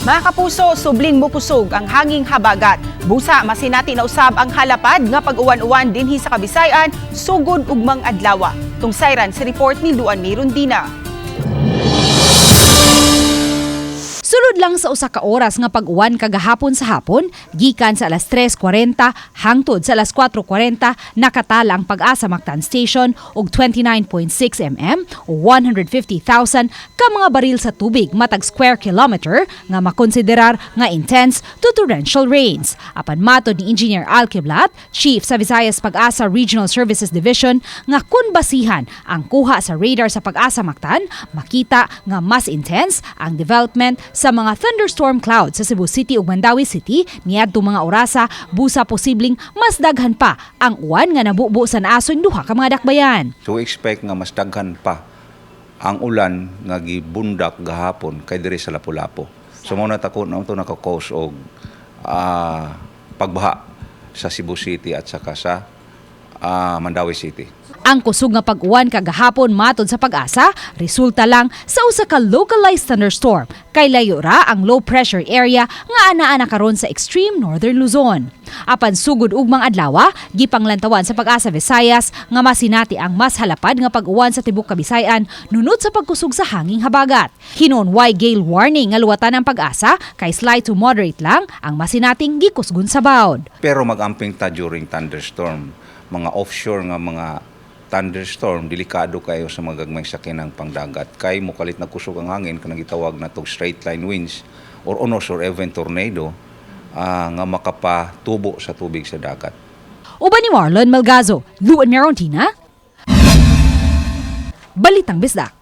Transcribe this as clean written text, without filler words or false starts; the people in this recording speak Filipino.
Mga kapuso, subling mupusog ang hanging habagat. Busa, masinati na usab ang halapad nga pag-uwan-uwan dinhi sa Kabisayan, sugod ugmang adlaw. Tungsayran si report ni Luan Mirundina. Sulod lang sa usa ka oras nga pag-uwan kagahapon sa hapon, gikan sa alas 3:40 hangtod sa alas 4:40 nakatala ang Pag-asa Mactan Station og 29.6 mm o 150,000 ka mga baril sa tubig matag square kilometer nga makonsiderar nga intense to torrential rains. Apan matod ni Engineer Al Kiblat, Chief sa Visayas Pag-asa Regional Services Division, nga kun basihan ang kuha sa radar sa Pag-asa Mactan, makita nga mas intense ang development sa mga thunderstorm clouds sa Cebu City ug Mandawi City niadtong mga orasa, busa posibleng mas daghan pa ang uwan nga nabubo sa naason duha ka mga dakbayan. So expect nga mas daghan pa ang ulan nga gibundak gahapon kay diri sa Lapu-Lapu. So mao na takon na ito naka-cause og pagbaha sa Cebu City at saka sa Mandawi City. Ang kusog nga pag-uwan kagahapon matod sa Pag-asa, resulta lang sa usa ka localized thunderstorm kay layo ra ang low pressure area nga anaa karon sa extreme northern Luzon. Apan sugod ugmang adlaw, gipanglantawan sa Pag-asa Visayas nga masinati ang mas halapad nga pag-uwan sa tibuok Kabisayan nunod sa pagkusog sa hanging habagat. Hinon why gale warning nga luwatan ang Pag-asa kay slight to moderate lang ang masinating gikusgon sa bawd. Pero mag-amping ta during thunderstorm, mga offshore nga mga thunderstorm, delikado kayo sa magagmay sakinang pangdagat. Kay mukalit na kusog ang hangin, kanang gitawag na itong straight line winds or unos or even tornado nga makapatubo sa tubig sa dagat. Uban ni Marlon Malgazo, Luan Mirundina, Balitang Bisdak.